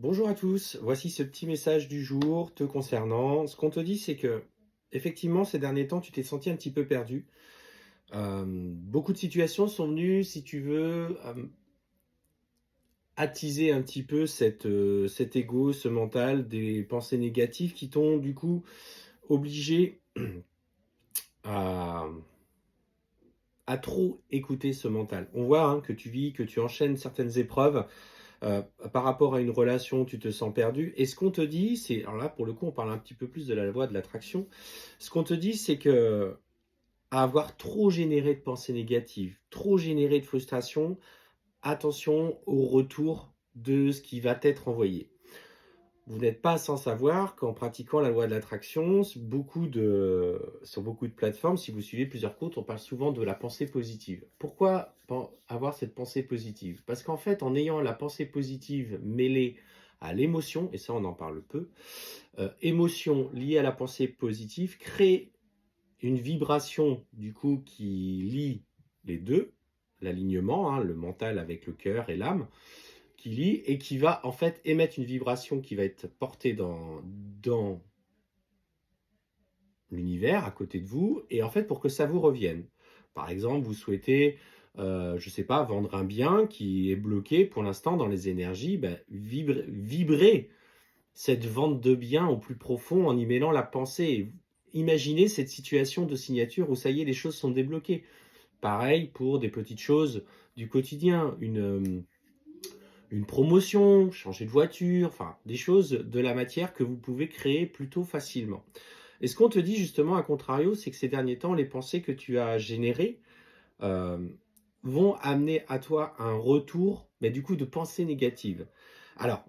Bonjour à tous, voici ce petit message du jour te concernant. Ce qu'on te dit, c'est que, effectivement, ces derniers temps, tu t'es senti un petit peu perdu. Beaucoup de situations sont venues, si tu veux, attiser un petit peu cet ego, ce mental, des pensées négatives qui t'ont du coup obligé à, à trop écouter ce mental. On voit que tu vis, que tu enchaînes certaines épreuves. Heu, Par rapport à une relation, tu te sens perdu et ce qu'on te dit, c'est alors là, pour le coup, on parle un petit peu plus de la loi de l'attraction. Ce qu'on te dit, c'est que à avoir trop généré de pensées négatives, trop généré de frustration, attention au retour de ce qui va t'être envoyé. Vous n'êtes pas sans savoir qu'en pratiquant la loi de l'attraction, sur beaucoup de plateformes, si vous suivez plusieurs comptes, on parle souvent de la pensée positive. Pourquoi avoir cette pensée positive? Parce qu'en fait, en ayant la pensée positive mêlée à l'émotion, et ça on en parle peu, émotion liée à la pensée positive crée une vibration du coup qui lie les deux, l'alignement, le mental avec le cœur et l'âme, qui lie et qui va en fait émettre une vibration qui va être portée dans l'univers à côté de vous et en fait pour que ça vous revienne. Par exemple, vous souhaitez, je sais pas, vendre un bien qui est bloqué pour l'instant dans les énergies, vibrez cette vente de bien au plus profond en y mêlant la pensée. Imaginez cette situation de signature où ça y est, les choses sont débloquées. Pareil pour des petites choses du quotidien, une promotion, changer de voiture, enfin des choses de la matière que vous pouvez créer plutôt facilement. Et ce qu'on te dit justement, à contrario, c'est que ces derniers temps, les pensées que tu as générées euh, vont amener à toi un retour, mais du coup de pensées négatives. Alors,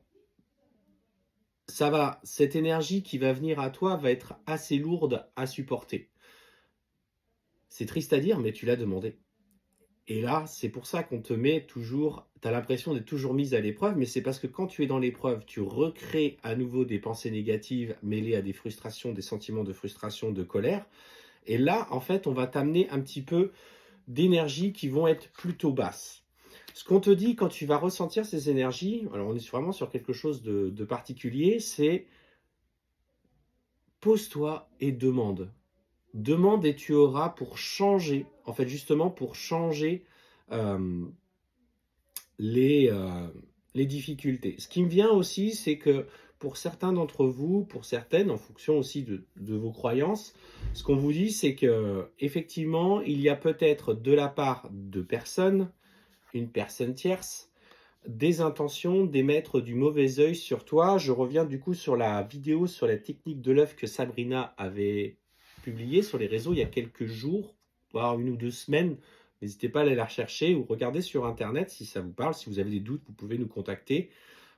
cette énergie qui va venir à toi va être assez lourde à supporter. C'est triste à dire, mais tu l'as demandé. Et là, c'est pour ça qu'on te met toujours, tu as l'impression d'être toujours mise à l'épreuve, mais c'est parce que quand tu es dans l'épreuve, tu recrées à nouveau des pensées négatives mêlées à des frustrations, des sentiments de frustration, de colère. Et là, en fait, on va t'amener un petit peu d'énergies qui vont être plutôt basses. Ce qu'on te dit quand tu vas ressentir ces énergies, alors on est vraiment sur quelque chose de particulier, c'est pose-toi et demande. Demande et tu auras pour changer, en fait justement pour changer euh, les, euh, les difficultés. Ce qui me vient aussi, c'est que pour certains d'entre vous, pour certaines, en fonction aussi de vos croyances, ce qu'on vous dit, c'est que effectivement, il y a peut-être de la part de personnes, une personne tierce, des intentions d'émettre du mauvais œil sur toi. Je reviens du coup sur la vidéo sur la technique de l'œuf que Sabrina avait publiée sur les réseaux il y a quelques jours, voire 1 ou 2 semaines. N'hésitez pas à aller la rechercher ou regarder sur Internet si ça vous parle. Si vous avez des doutes, vous pouvez nous contacter.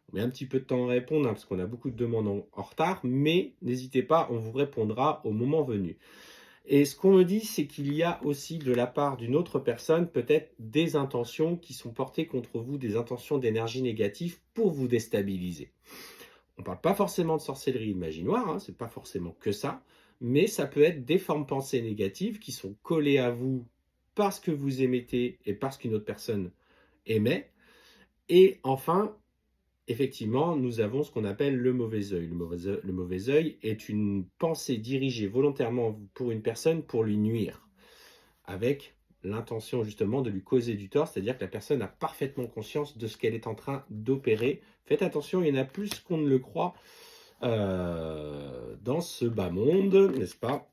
On met un petit peu de temps à répondre parce qu'on a beaucoup de demandes en retard, mais n'hésitez pas, on vous répondra au moment venu. Et ce qu'on me dit, c'est qu'il y a aussi de la part d'une autre personne peut-être des intentions qui sont portées contre vous, des intentions d'énergie négative pour vous déstabiliser. On ne parle pas forcément de sorcellerie de magie noire, c'est pas forcément que ça, mais ça peut être des formes pensées négatives qui sont collées à vous parce que vous émettez et parce qu'une autre personne émet. Et enfin, effectivement, nous avons ce qu'on appelle le mauvais œil. Le mauvais œil est une pensée dirigée volontairement pour une personne pour lui nuire, avec l'intention justement de lui causer du tort, c'est-à-dire que la personne a parfaitement conscience de ce qu'elle est en train d'opérer. Faites attention, il y en a plus qu'on ne le croit dans ce bas monde, n'est-ce pas?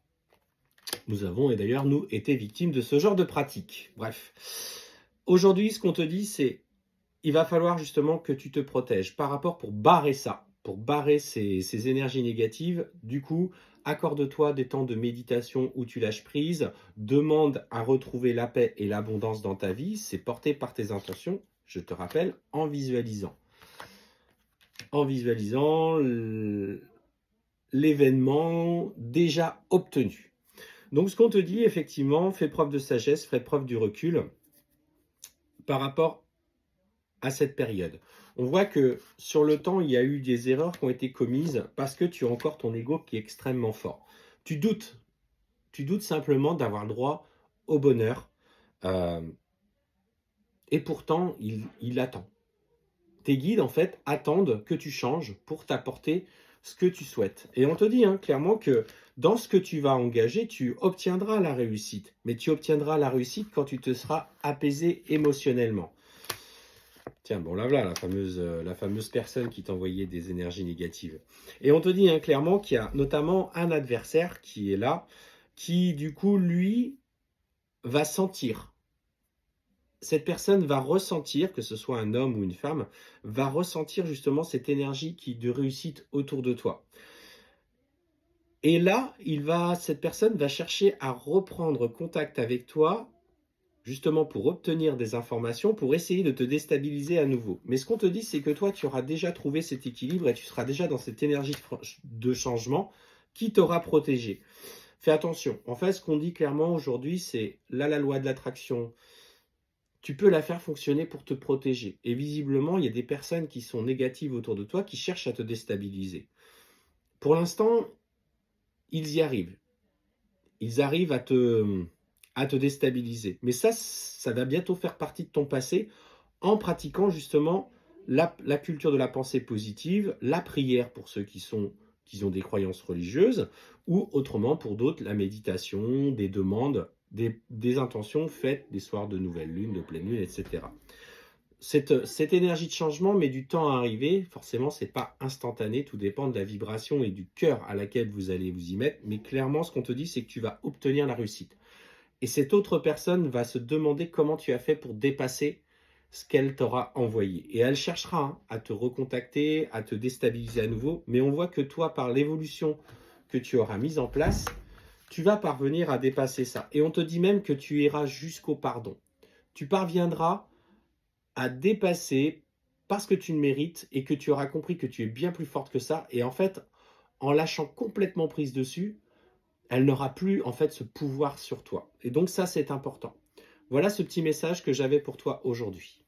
Nous avons et d'ailleurs nous été victimes de ce genre de pratique. Bref, aujourd'hui, ce qu'on te dit, c'est il va falloir justement que tu te protèges par rapport pour barrer ça, pour barrer ces énergies négatives. Du coup, accorde-toi des temps de méditation où tu lâches prise, demande à retrouver la paix et l'abondance dans ta vie. C'est porté par tes intentions, je te rappelle, en visualisant. En visualisant l'événement déjà obtenu. Donc ce qu'on te dit, effectivement, fais preuve de sagesse, fais preuve du recul par rapport à cette période. On voit que sur le temps, il y a eu des erreurs qui ont été commises parce que tu as encore ton ego qui est extrêmement fort. Tu doutes simplement d'avoir le droit au bonheur, euh, et pourtant, il attend. tes guides, en fait, attendent que tu changes pour t'apporter ce que tu souhaites. Et on te dit hein, clairement que dans ce que tu vas engager, tu obtiendras la réussite. Mais tu obtiendras la réussite quand tu te seras apaisé émotionnellement. Tiens, bon là voilà la fameuse personne qui t'envoyait des énergies négatives. Et on te dit hein, clairement qu'il y a notamment un adversaire qui est là, qui du coup, lui, va sentir. Cette personne va ressentir, que ce soit un homme ou une femme, va ressentir justement cette énergie de réussite autour de toi. Et là, cette personne va chercher à reprendre contact avec toi, justement pour obtenir des informations, pour essayer de te déstabiliser à nouveau. Mais ce qu'on te dit, c'est que toi, tu auras déjà trouvé cet équilibre et tu seras déjà dans cette énergie de changement qui t'aura protégé. Fais attention. En fait, ce qu'on dit clairement aujourd'hui, c'est là la loi de l'attraction. Tu peux la faire fonctionner pour te protéger. Et visiblement, il y a des personnes qui sont négatives autour de toi qui cherchent à te déstabiliser. Pour l'instant, ils y arrivent. Ils arrivent à te déstabiliser. Mais ça va bientôt faire partie de ton passé en pratiquant justement la culture de la pensée positive, la prière pour ceux qui ont des croyances religieuses, ou autrement pour d'autres, la méditation, des demandes, des intentions faites des soirs de nouvelle lune, de pleine lune, etc. Cette énergie de changement met du temps à arriver. Forcément, ce n'est pas instantané. Tout dépend de la vibration et du cœur à laquelle vous allez vous y mettre. Mais clairement, ce qu'on te dit, c'est que tu vas obtenir la réussite. Et cette autre personne va se demander comment tu as fait pour dépasser ce qu'elle t'aura envoyé. Et elle cherchera hein, à te recontacter, à te déstabiliser à nouveau. Mais on voit que toi, par l'évolution que tu auras mise en place, tu vas parvenir à dépasser ça. Et on te dit même que tu iras jusqu'au pardon. Tu parviendras à dépasser parce que tu le mérites et que tu auras compris que tu es bien plus forte que ça. Et en fait, en lâchant complètement prise dessus, elle n'aura plus en fait ce pouvoir sur toi. Et donc ça, c'est important. Voilà ce petit message que j'avais pour toi aujourd'hui.